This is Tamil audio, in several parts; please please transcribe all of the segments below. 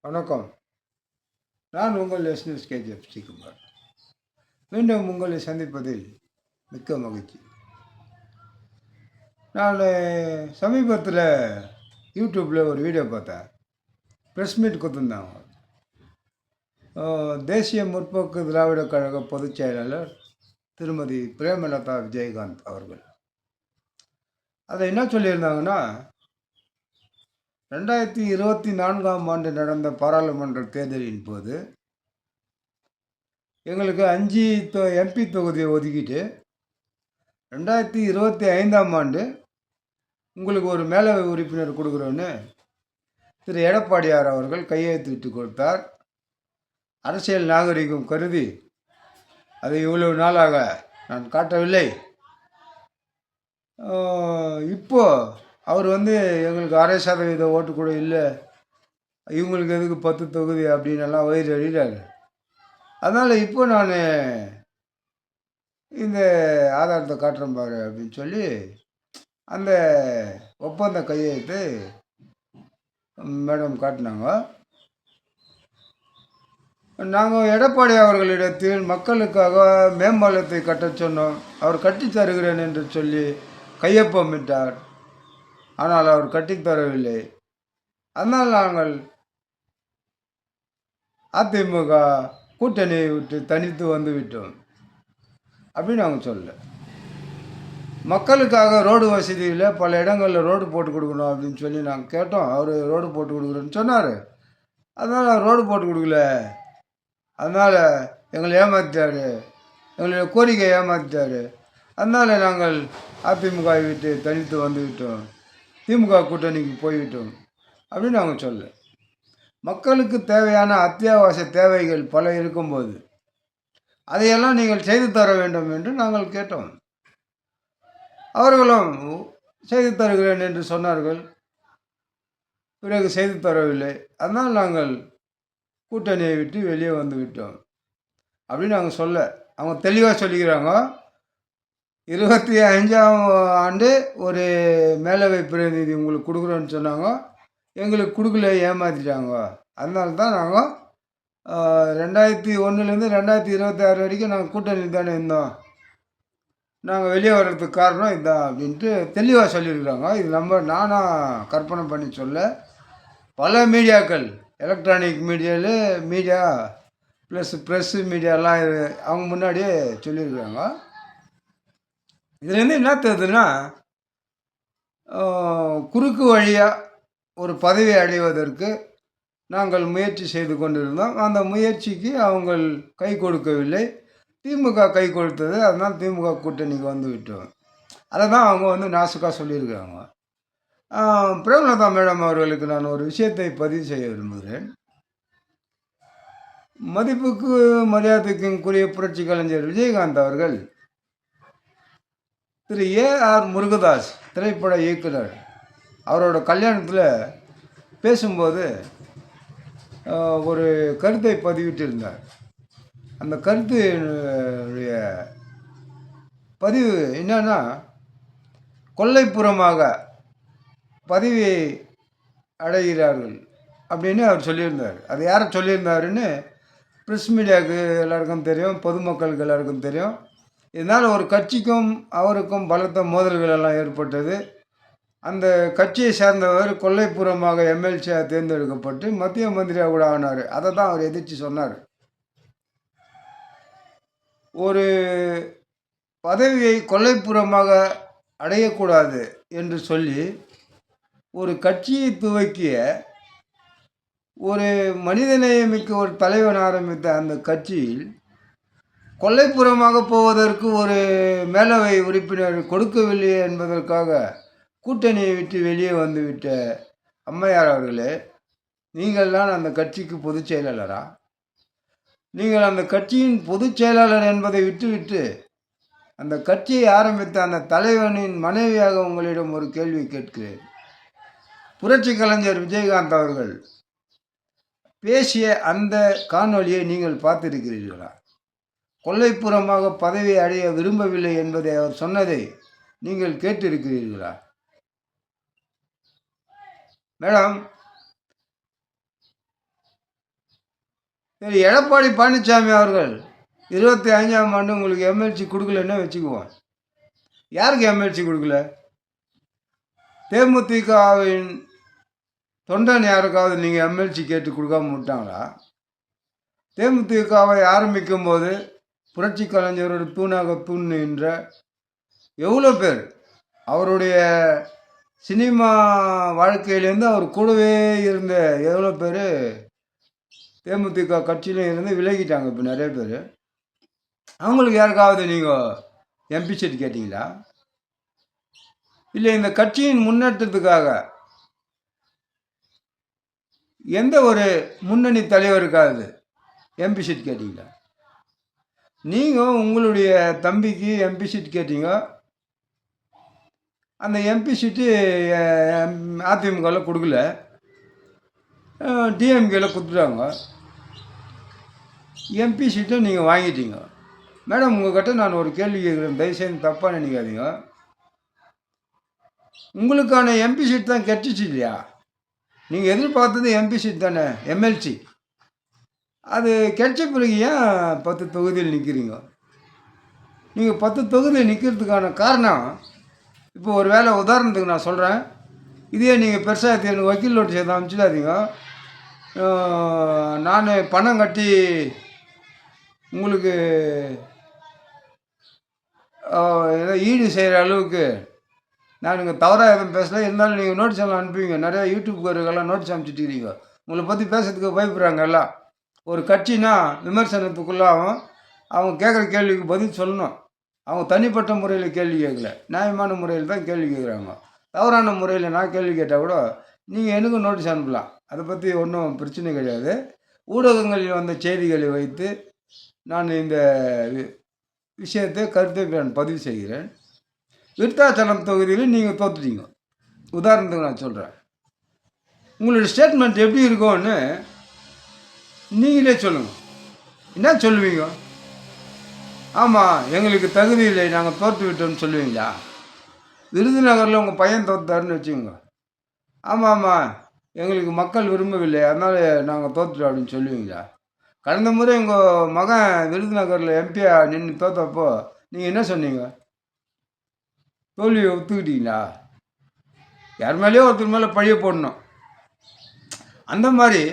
வணக்கம். நான் உங்கள் எஸ்எஸ் கேஜிஎஃப் ஸ்ரீகுமார். மீண்டும் உங்களை சந்திப்பதில் மிக்க மகிழ்ச்சி. நான் சமீபத்தில் யூடியூப்பில் ஒரு வீடியோ பார்த்தேன். ப்ரெஸ் மீட் கொடுத்துருந்தாங்க. தேசிய முற்போக்கு திராவிடக் கழக பொதுச் செயலாளர் திருமதி பிரேமலதா விஜயகாந்த் அவர்கள். அதை என்ன சொல்லியிருந்தாங்கன்னா, 2024ஆம் ஆண்டு நடந்த பாராளுமன்ற தேர்தலின் போது எங்களுக்கு 5 எம்பி தொகுதியை ஒதுக்கிட்டு 2025ஆம் ஆண்டு உங்களுக்கு ஒரு மேலவை உறுப்பினர் கொடுக்குறோன்னு திரு எடப்பாடியார் அவர்கள் கையெழுத்திட்டு கொடுத்தார். அரசியல் நாகரிகம் கருதி அதை இவ்வளவு நாளாக நான் காட்டவில்லை. இப்போ அவர் எங்களுக்கு 6% ஓட்டு கூட இல்லை, இவங்களுக்கு எதுக்கு 10 தொகுதி அப்படின்னு எல்லாம் வயிறு அடிக்கிறாரு. அதனால் இப்போ நான் இந்த ஆதாரத்தை காட்டுறேன் பாரு அப்படின்னு சொல்லி அந்த ஒப்பந்த கையெழுத்து மேடம் காட்டினாங்க. நாங்கள் எடப்பாடி அவர்களிடத்தில் மக்களுக்காக மேம்பாலத்தை கட்டச் சொன்னோம். அவர் கட்டித் தருகிறேன் என்று சொல்லி கையொப்பமிட்டார். ஆனால் அவர் கட்டித்தரவில்லை. அதனால் நாங்கள் அதிமுக கூட்டணியை விட்டு தனித்து வந்து விட்டோம் அப்படின்னு நாங்கள் சொல்ல. மக்களுக்காக ரோடு வசதியில் பல இடங்களில் ரோடு போட்டு கொடுக்கணும் அப்படின்னு சொல்லி நாங்கள் கேட்டோம். அவர் ரோடு போட்டு கொடுக்குறேன்னு சொன்னார். அதனால் ரோடு போட்டு கொடுக்கல. அதனால் எங்களை ஏமாற்றிட்டார், எங்களுடைய கோரிக்கை ஏமாற்றிட்டார். அதனால் நாங்கள் அதிமுகவை விட்டு தனித்து வந்துவிட்டோம், திமுக கூட்டணிக்கு போய்விட்டோம் அப்படின்னு நாங்கள் சொல்ல. மக்களுக்கு தேவையான அத்தியாவசிய தேவைகள் பல இருக்கும்போது அதையெல்லாம் நீங்கள் செய்து தர வேண்டும் என்று நாங்கள் கேட்டோம். அவர்களும் செய்து தருகிறேன் என்று சொன்னார்கள். பிறகு செய்து தரவில்லை. அதனால் நாங்கள் கூட்டணியை விட்டு வெளியே வந்து விட்டோம் அப்படின்னு நாங்கள் சொல்ல. அவங்க தெளிவாக சொல்லிக்கிறாங்க. 25ஆம் ஆண்டு ஒரு மேலவை பிரதிநிதி உங்களுக்கு கொடுக்குறோன்னு சொன்னாங்க, எங்களுக்கு கொடுக்கல, ஏமாற்றிட்டாங்க. அதனால தான் நாங்கள் 2001லேருந்து 2026 வரைக்கும் நாங்கள் கூட்டணியில் தானே இருந்தோம், நாங்கள் வெளியே வர்றதுக்கு காரணம் இதுதான் அப்படின்ட்டு தெளிவாக சொல்லியிருக்கிறாங்க. இது நானாக கற்பனை பண்ணி சொல்ல. பல மீடியாக்கள், எலக்ட்ரானிக் மீடியா ப்ளஸ் ப்ரெஸ்ஸு மீடியாலாம் அவங்க முன்னாடியே சொல்லியிருக்கிறாங்க. இதுலேருந்து என்ன தெரியுதுன்னா, குறுக்கு வழியாக ஒரு பதவி அடைவதற்கு நாங்கள் முயற்சி செய்து கொண்டிருந்தோம். அந்த முயற்சிக்கு அவங்க கை கொடுக்கவில்லை, திமுக கை கொடுத்தது. அதனால் திமுக கூட்டணிக்கு வந்து விட்டோம். அதை தான் அவங்க நாசுக்காக சொல்லியிருக்காங்க. பிரேமலதா மேடம் அவர்களுக்கு நான் ஒரு விஷயத்தை பதிவு செய்ய விரும்புகிறேன். மதிப்புக்கு மரியாதைக்குரிய புரட்சி கலைஞர் விஜயகாந்த் அவர்கள் திரு ஏஆர் முருகதாஸ் திரைப்பட இயக்குனர் அவரோட கல்யாணத்தில் பேசும்போது ஒரு கருத்தை பதிவிட்டிருந்தார். அந்த கருத்துடைய பதிவு என்னன்னா, கொல்லைப்புறமாக பதவியை அடைகிறார்கள் அப்படின்னு அவர் சொல்லியிருந்தார். அது யாரை சொல்லியிருந்தாருன்னு ப்ரெஸ் மீடியாவுக்கு எல்லாருக்கும் தெரியும், பொதுமக்களுக்கு எல்லாருக்கும் தெரியும். இதனால் ஒரு கட்சிக்கும் அவருக்கும் பலத்த மோதல்கள் எல்லாம் ஏற்பட்டது. அந்த கட்சியை சேர்ந்தவர் கொல்லைப்புறமாக எம்எல்சியாக தேர்ந்தெடுக்கப்பட்டு மத்திய மந்திரியாக கூட ஆனார். அதை தான் அவர் எதிர்த்து சொன்னார். ஒரு பதவியை கொல்லைப்புறமாக அடையக்கூடாது என்று சொல்லி ஒரு கட்சியை துவக்கிய ஒரு மனிதநேயமிக்க ஒரு தலைவன் ஆரம்பித்த அந்த கட்சியில் கொல்லைப்புறமாக போவதற்கு ஒரு மேலவை உறுப்பினர் கொடுக்கவில்லை என்பதற்காக கூட்டணியை விட்டு வெளியே வந்துவிட்ட அம்மையார் அவர்களே, நீங்கள் தான் அந்த கட்சிக்கு பொதுச் செயலாளரா? நீங்கள் அந்த கட்சியின் பொதுச் செயலாளர் என்பதை விட்டுவிட்டு அந்த கட்சியை ஆரம்பித்த அந்த தலைவனின் மனைவியாக உங்களிடம் ஒரு கேள்வி கேட்கிறேன். புரட்சி கலைஞர் விஜயகாந்த் அவர்கள் பேசிய அந்த காணொலியை நீங்கள் பார்த்திருக்கிறீர்களா? கொல்லைப்புறமாக பதவி அடைய விரும்பவில்லை என்பதை அவர் சொன்னதை நீங்கள் கேட்டிருக்கிறீர்களா? மேடம், சரி, எடப்பாடி பழனிசாமி அவர்கள் 25ஆம் ஆண்டு உங்களுக்கு எம்எல்சி கொடுக்கலன்னு வச்சுக்குவோம். யாருக்கு எம்எல்சி கொடுக்கல? தேமுதிகவின் தொண்டன் யாருக்காவது நீங்கள் எம்எல்சி கேட்டு கொடுக்காம விட்டாங்களா? தேமுதிகவை ஆரம்பிக்கும் போது புரட்சி கலைஞரோட தூணாக தூண் நின்ற எவ்வளோ பேர் அவருடைய சினிமா வாழ்க்கையிலேருந்து அவர் கூடவே இருந்த எவ்வளோ பேர் தேமுதிக கட்சியிலும் இருந்து விலகிட்டாங்க. இப்போ நிறைய பேர். அவங்களுக்கு யாருக்காவது நீங்கள் எம்பி சீட் கேட்டிங்களா? இல்லை இந்த கட்சியின் முன்னேற்றத்துக்காக எந்த ஒரு முன்னணி தலைவருக்காவது எம்பி சீட் கேட்டீங்களா? நீங்கள் உங்களுடைய தம்பிக்கு எம்பி சீட் கேட்டீங்க. அந்த எம்பி சீட்டு அதிமுகவில் கொடுக்கல, டிஎம்கேல கொடுத்துட்டாங்க. எம்பி சீட்டை நீங்கள் வாங்கிட்டீங்க. மேடம், உங்கள்கிட்ட நான் ஒரு கேள்வி கேட்குறேன், தயவுசெய்து தப்பாக நினைக்காதீங்க. உங்களுக்கான எம்பி சீட் தான் கெட்டுச்சு இல்லையா? நீங்கள் எதிர்பார்த்தது எம்பி சீட் தானே, எம்எல்சி. அது கிடைச்ச பிறகு ஏன் 10 தொகுதியில் நிற்கிறீங்க? நீங்கள் 10 தொகுதியில் நிற்கிறதுக்கான காரணம், இப்போ ஒரு வேளை உதாரணத்துக்கு நான் சொல்கிறேன், இதே நீங்கள் பெருசாக எனக்கு வக்கீல் நோட்டீஸ் எதுவும் அனுப்பிச்சிடாதீங்க. நான் பணம் கட்டி உங்களுக்கு ஏதோ ஈடு செய்கிற அளவுக்கு நான் நீங்கள் தவறாக எதுவும் பேசல. இருந்தாலும் நீங்கள் நோட்டீஸ் எல்லாம் அனுப்புவீங்க. நிறையா யூடியூப்காரர்கள்லாம் நோட்டீஸ் அனுப்பிச்சிட்டுக்கிறீங்க. உங்களை பற்றி பேசுறதுக்கு பயப்படுறாங்க எல்லாம். ஒரு கட்சினா விமர்சனத்துக்குள்ளாகும். அவங்க கேட்குற கேள்விக்கு பதில் சொல்லணும். அவங்க தனிப்பட்ட முறையில் கேள்வி கேட்கல, நியாயமான முறையில் தான் கேள்வி கேட்குறாங்க. தவறான முறையில் நான் கேள்வி கேட்டால் கூட நீங்கள் எனக்கும் நோட்டீஸ் அனுப்பலாம். அதை பற்றி ஒன்றும் பிரச்சனை கிடையாது. ஊடகங்களில் வந்த செய்திகளை வைத்து நான் இந்த விஷயத்தை கருத்தை நான் பதிவு செய்கிறேன். விருத்தாச்சலம் தொகுதியில் நீங்கள் தோற்றுட்டீங்க. உதாரணத்துக்கு நான் சொல்கிறேன். உங்களுடைய ஸ்டேட்மெண்ட் எப்படி இருக்கும்னு நீங்களே சொல்லுங்கள். என்ன சொல்லுவீங்க? ஆமாம், எங்களுக்கு தகுதி இல்லை, நாங்கள் தோற்று விட்டோம்னு சொல்லுவீங்களா? விருதுநகரில் உங்கள் பையன் தோற்றாருன்னு வச்சுக்கோங்க. ஆமாம் ஆமாம், எங்களுக்கு மக்கள் விரும்பவில்லை, அதனால் நாங்கள் தோற்றுட்டோம் அப்படின்னு சொல்லுவீங்களா? கடந்த முறை உங்கள் மகன் விருதுநகரில் எம்பியாக நின்று தோற்றப்போ நீங்கள் என்ன சொன்னீங்க? தோல்வியை ஒத்துக்கிட்டீங்களா? யார் மேலேயோ ஒருத்தர் மேலே பழிய போடணும். அந்த மாதிரி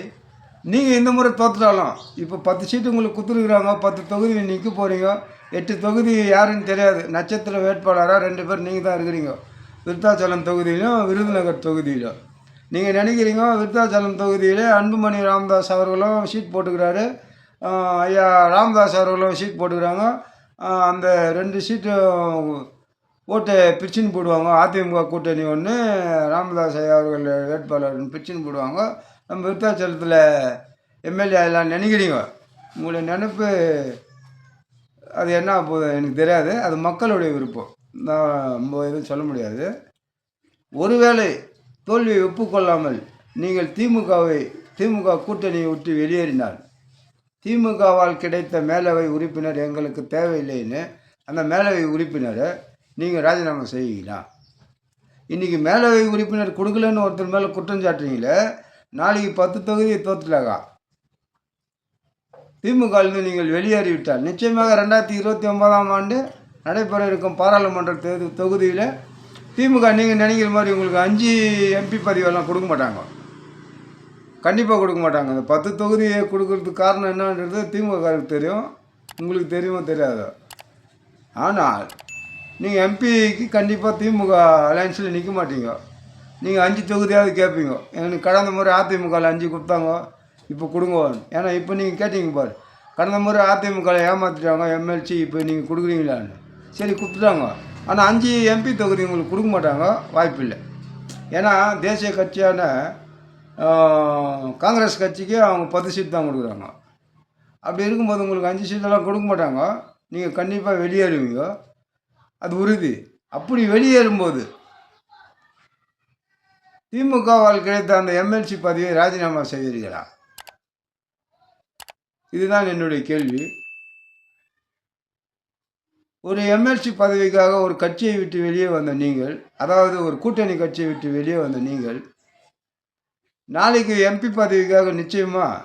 நீங்கள் இந்த முறை தோற்றுட்டாலும் இப்போ 10 சீட்டு உங்களுக்கு கொடுத்துருக்குறாங்க. 10 தொகுதி நிற்க போகிறீங்க. 8 தொகுதி யாருன்னு தெரியாது. நட்சத்திர வேட்பாளராக 2 பேர் நீங்கள் தான் இருக்கிறீங்க. விருத்தாச்சலம் தொகுதியிலும் விருதுநகர் தொகுதியிலும். நீங்கள் நினைக்கிறீங்க விருத்தாச்சலம் தொகுதியில் அன்புமணி ராமதாஸ் அவர்களும் ஷீட் போட்டுக்கிறாரு, ஐயா ராமதாஸ் அவர்களும் ஷீட் போட்டுக்கிறாங்க. அந்த 2 சீட்டு ஓட்டை பிரிச்சுன்னு போடுவாங்க. அதிமுக கூட்டணி ஒன்று, ராமதாஸ் ஐயா அவர்கள் வேட்பாளர் பிரிச்சுன்னு போடுவாங்க. நம்ம விருத்தாச்சலத்தில் எம்எல்ஏ எல்லாம் நினைக்கிறீங்க. உங்களுடைய நினைப்பு அது என்ன போகுது எனக்கு தெரியாது. அது மக்களுடைய விருப்பம். நான் ரொம்ப எதுவும் சொல்ல முடியாது. ஒருவேளை தோல்வியை ஒப்புக்கொள்ளாமல் நீங்கள் திமுக கூட்டணியை விட்டு வெளியேறினார், திமுகவால் கிடைத்த மேலவை உறுப்பினர் எங்களுக்கு தேவையில்லைன்னு அந்த மேலவை உறுப்பினரை நீங்கள் ராஜினாமா செய்வீங்களா? இன்றைக்கி மேலவை உறுப்பினர் கொடுக்கலன்னு ஒருத்தர் மேலே குற்றம் சாட்டுறீங்களே, நாளைக்கு 10 தொகுதியை தோற்றுட்டாக்கா திமுகவிலிருந்து நீங்கள் வெளியேறிவிட்டால் நிச்சயமாக 2029ஆம் ஆண்டு நடைபெற இருக்கும் பாராளுமன்ற தொகுதியில் திமுக நீங்கள் நினைக்கிற மாதிரி உங்களுக்கு 5 எம்பி பதவியெல்லாம் கொடுக்க மாட்டாங்க. கண்டிப்பாக கொடுக்க மாட்டாங்க. அந்த 10 தொகுதியை கொடுக்கறதுக்கு காரணம் என்னன்றது திமுகவுக்கு தெரியும், உங்களுக்கு தெரியுமோ தெரியாதோ. ஆனால் நீங்கள் எம்பிக்கு கண்டிப்பாக திமுக அலையன்ஸில் நிற்க மாட்டீங்க. நீங்கள் 5 தொகுதியாவது கேட்பீங்க. எனக்கு கடந்த முறை அதிமுகவில் 5 கொடுத்தாங்க, இப்போ கொடுங்க. ஏன்னா இப்போ நீங்கள் கேட்டீங்க பாரு, கடந்த முறை அதிமுகவில் ஏமாற்றிட்டாங்க எம்எல்சி, இப்போ நீங்கள் கொடுக்குறீங்களான்னு. சரி, கொடுத்துட்டாங்க. ஆனால் 5 எம்பி தொகுதி உங்களுக்கு கொடுக்க மாட்டாங்க, வாய்ப்பில்லை. ஏன்னா தேசிய கட்சியான காங்கிரஸ் கட்சிக்கு அவங்க 10 சீட் தான் கொடுக்குறாங்க. அப்படி இருக்கும்போது உங்களுக்கு 5 சீட்டெல்லாம் கொடுக்க மாட்டாங்க. நீங்கள் கண்டிப்பாக வெளியேறுவீங்க, அது உறுதி. அப்படி வெளியேறும்போது திமுகவால் கிடைத்த அந்த எம்எல்சி பதவியை ராஜினாமா செய்வீர்களா? இதுதான் என்னுடைய கேள்வி. ஒரு எம்எல்சி பதவிக்காக ஒரு கட்சியை விட்டு வெளியே வந்த நீங்கள், அதாவது ஒரு கூட்டணி கட்சியை விட்டு வெளியே வந்த நீங்கள், நாளைக்கு எம்பி பதவிக்காக நிச்சயமாக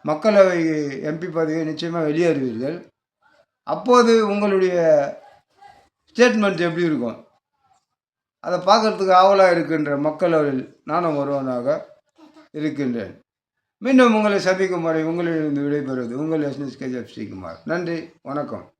மக்களவை எம்பி பதவியை நிச்சயமாக வெளியேறுவீர்கள். அப்போது உங்களுடைய ஸ்டேட்மெண்ட் எப்படி இருக்கும்? அதை பார்க்கறதுக்கு ஆவலாக இருக்கின்ற மக்களவையில் நானும் ஒருவனாக இருக்கின்றேன். மீண்டும் உங்களை சந்திக்கும் வரை உங்களிடம் விடைபெறுவது உங்கள் எஸ்எஸ் கேஜிஎஃப் ஸ்ரீகுமார். நன்றி, வணக்கம்.